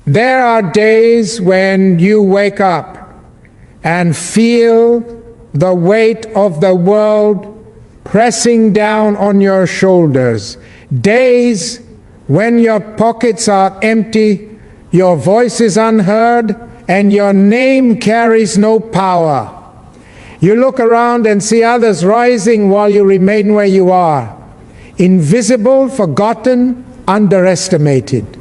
There are days when you wake up and feel the weight of the world pressing down on your shoulders. Days when your pockets are empty, your voice is unheard, and your name carries no power. You look around and see others rising while you remain where you are, invisible, forgotten, underestimated.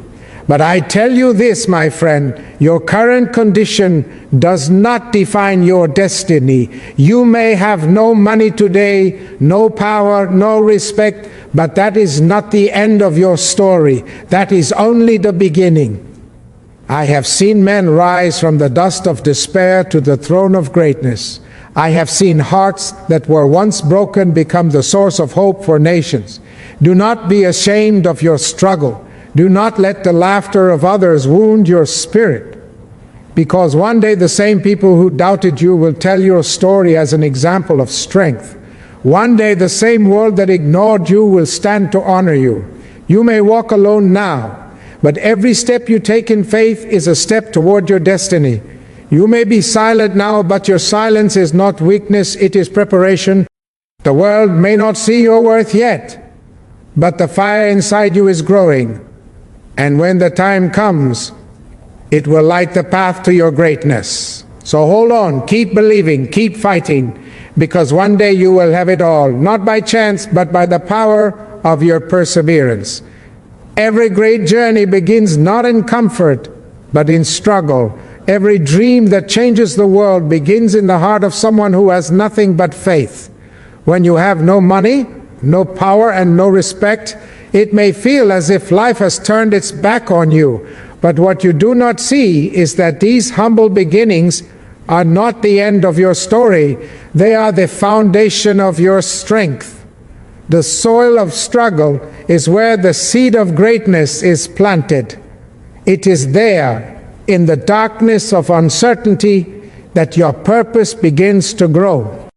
But I tell you this, my friend, your current condition does not define your destiny. You may have no money today, no power, no respect, but that is not the end of your story. That is only the beginning. I have seen men rise from the dust of despair to the throne of greatness. I have seen hearts that were once broken become the source of hope for nations. Do not be ashamed of your struggle. Do not let the laughter of others wound your spirit, because one day the same people who doubted you will tell your story as an example of strength. One day the same world that ignored you will stand to honor you. You may walk alone now, but every step you take in faith is a step toward your destiny. You may be silent now, but your silence is not weakness, it is preparation. The world may not see your worth yet, but the fire inside you is growing. And when the time comes, it will light the path to your greatness. So hold on, keep believing, keep fighting, because one day you will have it all, not by chance, but by the power of your perseverance. Every great journey begins not in comfort, but in struggle. Every dream that changes the world begins in the heart of someone who has nothing but faith. When you have no money, no power, and no respect, it may feel as if life has turned its back on you, but what you do not see is that these humble beginnings are not the end of your story. They are the foundation of your strength. The soil of struggle is where the seed of greatness is planted. It is there, in the darkness of uncertainty, that your purpose begins to grow.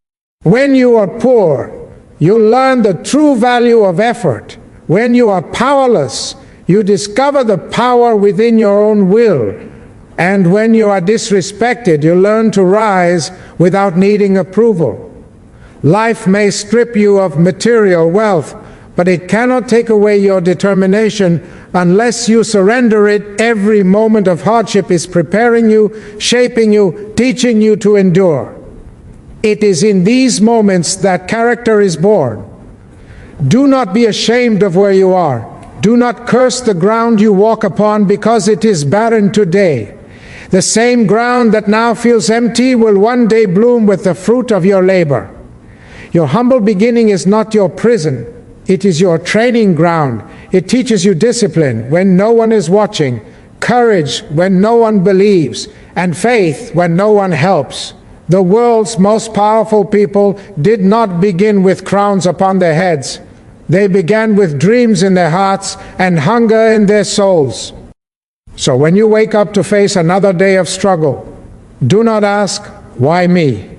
When you are poor, you learn the true value of effort. When you are powerless, you discover the power within your own will. And when you are disrespected, you learn to rise without needing approval. Life may strip you of material wealth, but it cannot take away your determination unless you surrender it. Every moment of hardship is preparing you, shaping you, teaching you to endure. It is in these moments that character is born. Do not be ashamed of where you are. Do not curse the ground you walk upon, because it is barren today. The same ground that now feels empty will one day bloom with the fruit of your labor. Your humble beginning is not your prison. It is your training ground. It teaches you discipline when no one is watching, courage when no one believes, and faith when no one helps. The world's most powerful people did not begin with crowns upon their heads. They began with dreams in their hearts and hunger in their souls. So when you wake up to face another day of struggle, do not ask, "Why me?"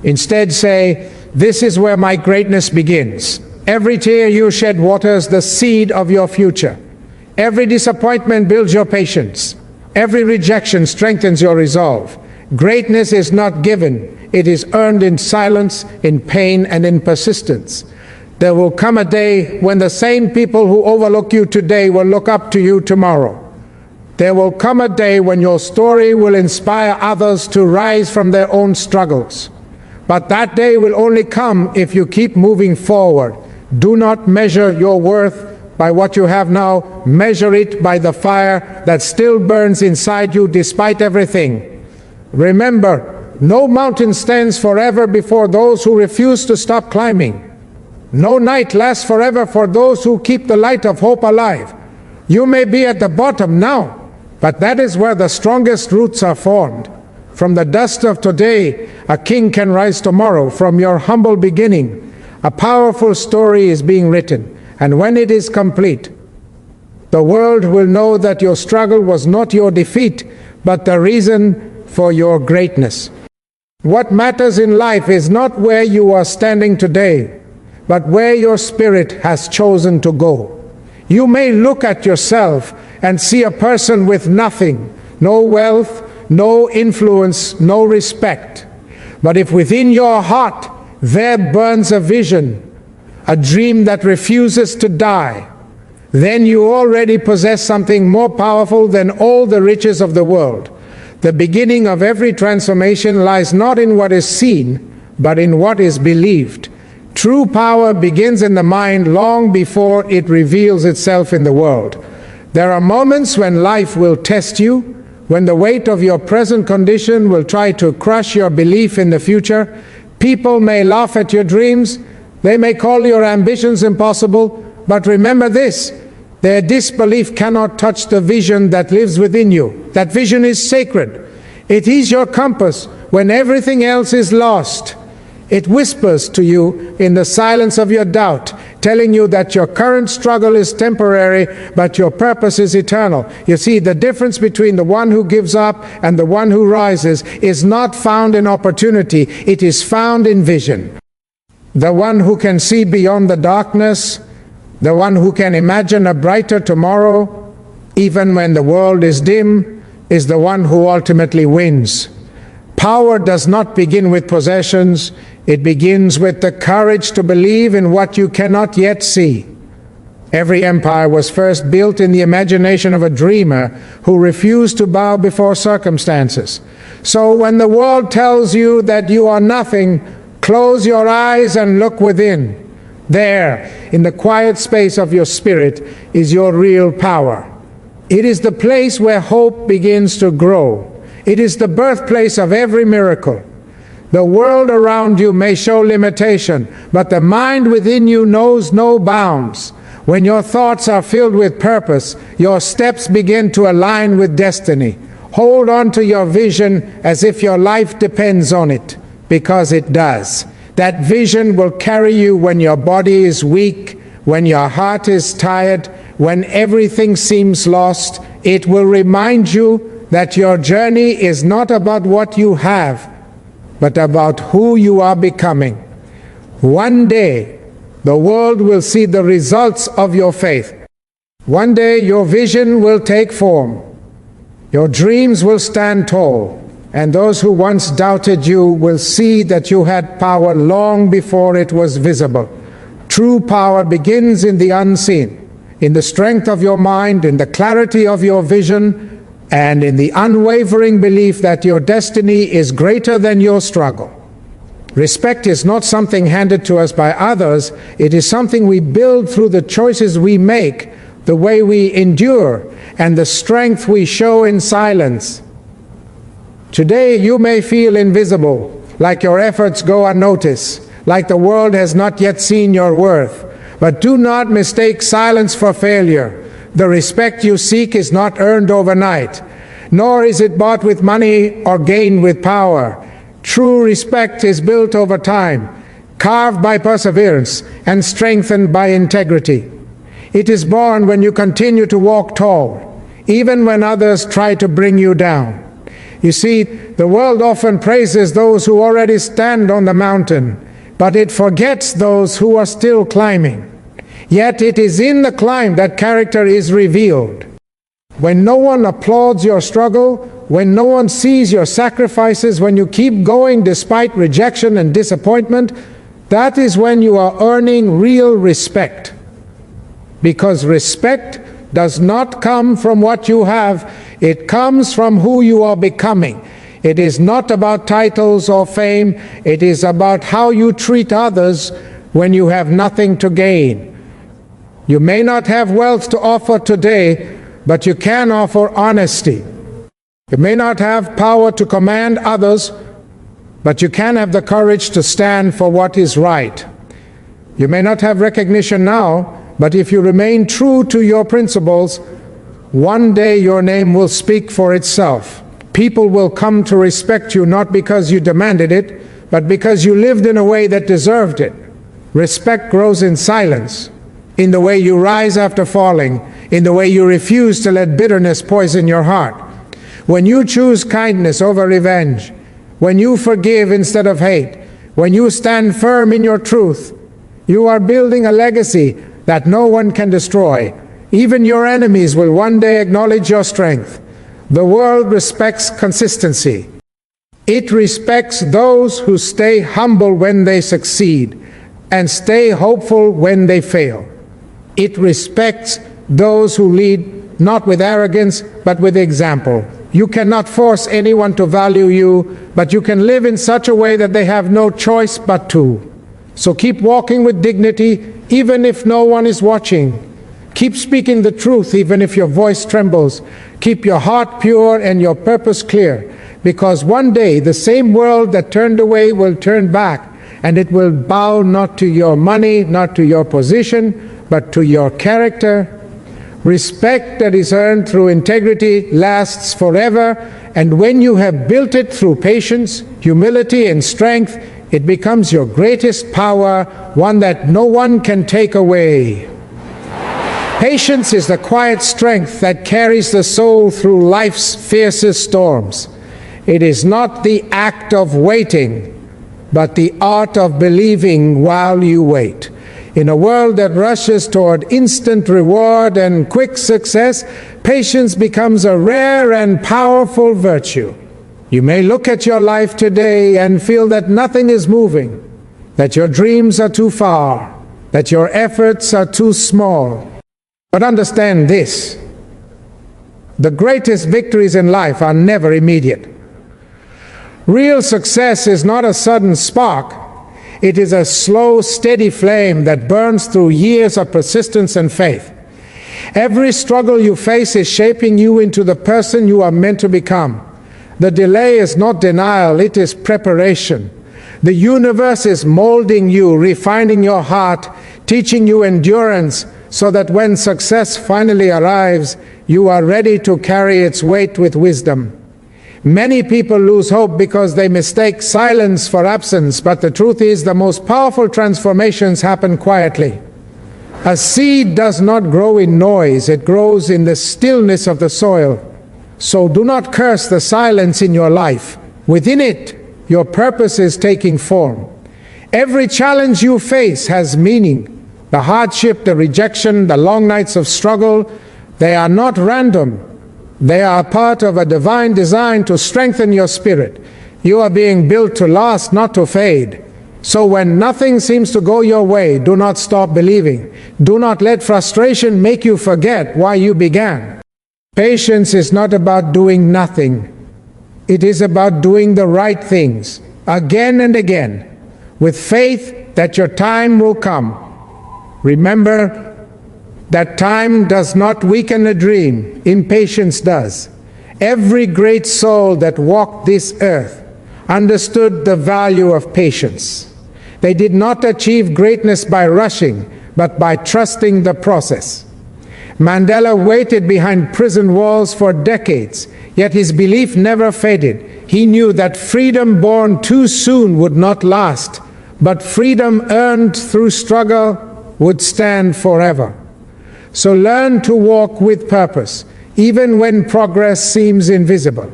Instead say, "This is where my greatness begins." Every tear you shed waters the seed of your future. Every disappointment builds your patience. Every rejection strengthens your resolve. Greatness is not given, it is earned in silence, in pain, and in persistence. There will come a day when the same people who overlook you today will look up to you tomorrow. There will come a day when your story will inspire others to rise from their own struggles. But that day will only come if you keep moving forward. Do not measure your worth by what you have now. Measure it by the fire that still burns inside you despite everything. Remember, no mountain stands forever before those who refuse to stop climbing. No night lasts forever for those who keep the light of hope alive. You may be at the bottom now, but that is where the strongest roots are formed. From the dust of today, a king can rise tomorrow. From your humble beginning, a powerful story is being written. And when it is complete, the world will know that your struggle was not your defeat, but the reason for your greatness. What matters in life is not where you are standing today, but where your spirit has chosen to go. You may look at yourself and see a person with nothing, no wealth, no influence, no respect. But if within your heart there burns a vision, a dream that refuses to die, then you already possess something more powerful than all the riches of the world. The beginning of every transformation lies not in what is seen, but in what is believed. True power begins in the mind long before it reveals itself in the world. There are moments when life will test you, when the weight of your present condition will try to crush your belief in the future. People may laugh at your dreams, they may call your ambitions impossible, but remember this: their disbelief cannot touch the vision that lives within you. That vision is sacred. It is your compass when everything else is lost. It whispers to you in the silence of your doubt, telling you that your current struggle is temporary, but your purpose is eternal. You see, the difference between the one who gives up and the one who rises is not found in opportunity, it is found in vision. The one who can see beyond the darkness, the one who can imagine a brighter tomorrow, even when the world is dim, is the one who ultimately wins. Power does not begin with possessions, it begins with the courage to believe in what you cannot yet see. Every empire was first built in the imagination of a dreamer who refused to bow before circumstances. So when the world tells you that you are nothing, close your eyes and look within. There, in the quiet space of your spirit, is your real power. It is the place where hope begins to grow. It is the birthplace of every miracle. The world around you may show limitation, but the mind within you knows no bounds. When your thoughts are filled with purpose, your steps begin to align with destiny. Hold on to your vision as if your life depends on it, because it does. That vision will carry you when your body is weak, when your heart is tired, when everything seems lost. It will remind you that your journey is not about what you have, but about who you are becoming. One day, the world will see the results of your faith. One day, your vision will take form. Your dreams will stand tall, and those who once doubted you will see that you had power long before it was visible. True power begins in the unseen, in the strength of your mind, in the clarity of your vision, and in the unwavering belief that your destiny is greater than your struggle. Respect is not something handed to us by others, it is something we build through the choices we make, the way we endure, and the strength we show in silence. Today you may feel invisible, like your efforts go unnoticed, like the world has not yet seen your worth. But do not mistake silence for failure. The respect you seek is not earned overnight, nor is it bought with money or gained with power. True respect is built over time, carved by perseverance and strengthened by integrity. It is born when you continue to walk tall, even when others try to bring you down. You see, the world often praises those who already stand on the mountain, but it forgets those who are still climbing. Yet it is in the climb that character is revealed. When no one applauds your struggle, when no one sees your sacrifices, when you keep going despite rejection and disappointment, that is when you are earning real respect. Because respect does not come from what you have, it comes from who you are becoming. It is not about titles or fame, it is about how you treat others when you have nothing to gain. You may not have wealth to offer today, but you can offer honesty. You may not have power to command others, but you can have the courage to stand for what is right. You may not have recognition now, but if you remain true to your principles, one day your name will speak for itself. People will come to respect you not because you demanded it, but because you lived in a way that deserved it. Respect grows in silence, in the way you rise after falling, in the way you refuse to let bitterness poison your heart. When you choose kindness over revenge, when you forgive instead of hate, when you stand firm in your truth, you are building a legacy that no one can destroy. Even your enemies will one day acknowledge your strength. The world respects consistency. It respects those who stay humble when they succeed and stay hopeful when they fail. It respects those who lead not with arrogance but with example. You cannot force anyone to value you, but you can live in such a way that they have no choice but to. So keep walking with dignity even if no one is watching. Keep speaking the truth even if your voice trembles. Keep your heart pure and your purpose clear, because one day the same world that turned away will turn back, and it will bow not to your money, not to your position, but to your character. Respect that is earned through integrity lasts forever, and when you have built it through patience, humility, and strength, it becomes your greatest power, one that no one can take away. Patience is the quiet strength that carries the soul through life's fiercest storms. It is not the act of waiting, but the art of believing while you wait. In a world that rushes toward instant reward and quick success, patience becomes a rare and powerful virtue. You may look at your life today and feel that nothing is moving, that your dreams are too far, that your efforts are too small. But understand this: the greatest victories in life are never immediate. Real success is not a sudden spark. It is a slow, steady flame that burns through years of persistence and faith. Every struggle you face is shaping you into the person you are meant to become. The delay is not denial, it is preparation. The universe is molding you, refining your heart, teaching you endurance, so that when success finally arrives, you are ready to carry its weight with wisdom. Many people lose hope because they mistake silence for absence, but the truth is the most powerful transformations happen quietly. A seed does not grow in noise, it grows in the stillness of the soil. So do not curse the silence in your life. Within it, your purpose is taking form. Every challenge you face has meaning. The hardship, the rejection, the long nights of struggle, they are not random. They are part of a divine design to strengthen your spirit. You are being built to last, not to fade. So when nothing seems to go your way, do not stop believing. Do not let frustration make you forget why you began. Patience is not about doing nothing. It is about doing the right things, again and again, with faith that your time will come. Remember that time does not weaken a dream, impatience does. Every great soul that walked this earth understood the value of patience. They did not achieve greatness by rushing, but by trusting the process. Mandela waited behind prison walls for decades, yet his belief never faded. He knew that freedom born too soon would not last, but freedom earned through struggle would stand forever. So learn to walk with purpose, even when progress seems invisible.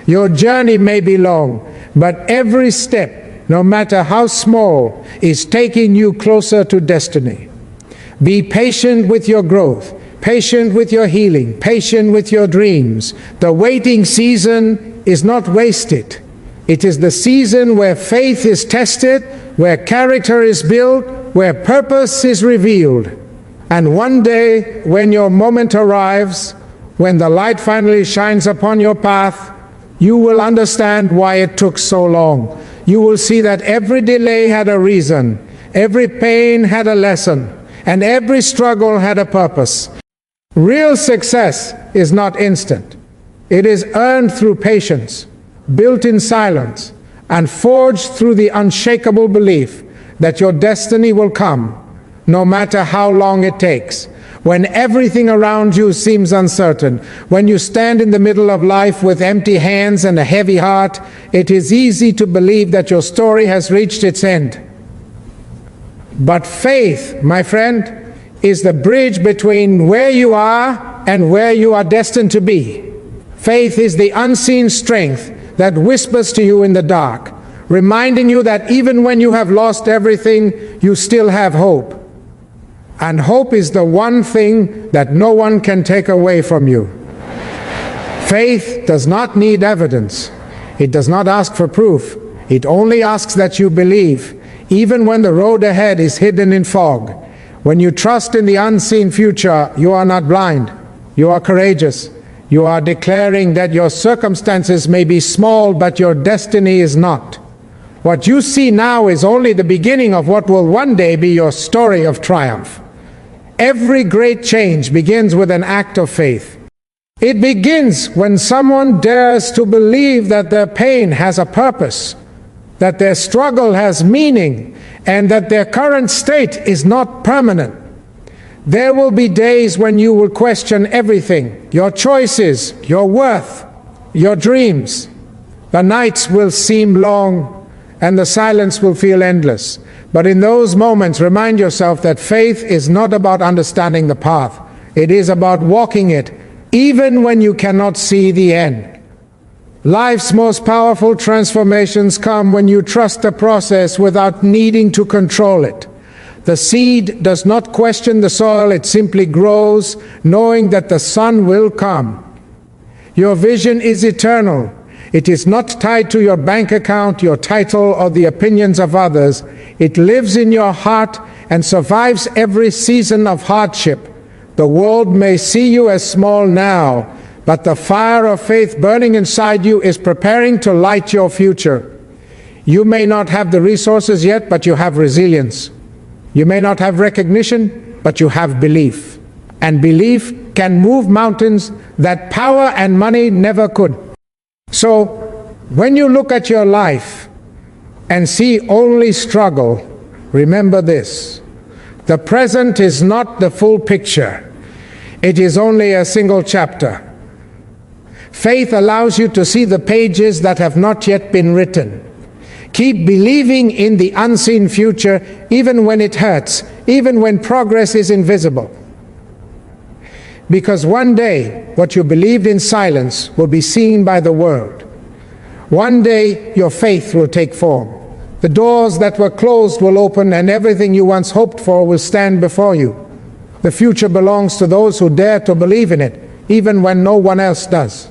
Your journey may be long, but every step, no matter how small, is taking you closer to destiny. Be patient with your growth, patient with your healing, patient with your dreams. The waiting season is not wasted. It is the season where faith is tested, where character is built, where purpose is revealed. And one day, when your moment arrives, when the light finally shines upon your path, you will understand why it took so long. You will see that every delay had a reason, every pain had a lesson, and every struggle had a purpose. Real success is not instant. It is earned through patience, built in silence, and forged through the unshakable belief that your destiny will come, no matter how long it takes. When everything around you seems uncertain, when you stand in the middle of life with empty hands and a heavy heart, it is easy to believe that your story has reached its end. But faith, my friend, is the bridge between where you are and where you are destined to be. Faith is the unseen strength that whispers to you in the dark, reminding you that even when you have lost everything, you still have hope. And hope is the one thing that no one can take away from you. Faith does not need evidence. It does not ask for proof. It only asks that you believe, even when the road ahead is hidden in fog. When you trust in the unseen future, you are not blind. You are courageous. You are declaring that your circumstances may be small, but your destiny is not. What you see now is only the beginning of what will one day be your story of triumph. Every great change begins with an act of faith. It begins when someone dares to believe that their pain has a purpose, that their struggle has meaning, and that their current state is not permanent. There will be days when you will question everything, your choices, your worth, your dreams. The nights will seem long, and the silence will feel endless. But in those moments, remind yourself that faith is not about understanding the path. It is about walking it, even when you cannot see the end. Life's most powerful transformations come when you trust the process without needing to control it. The seed does not question the soil, it simply grows, knowing that the sun will come. Your vision is eternal. It is not tied to your bank account, your title, or the opinions of others. It lives in your heart and survives every season of hardship. The world may see you as small now, but the fire of faith burning inside you is preparing to light your future. You may not have the resources yet, but you have resilience. You may not have recognition, but you have belief. And belief can move mountains that power and money never could. So, when you look at your life and see only struggle, remember this: the present is not the full picture. It is only a single chapter. Faith allows you to see the pages that have not yet been written. Keep believing in the unseen future, even when it hurts, even when progress is invisible. Because one day, what you believed in silence will be seen by the world. One day, your faith will take form. The doors that were closed will open, and everything you once hoped for will stand before you. The future belongs to those who dare to believe in it, even when no one else does.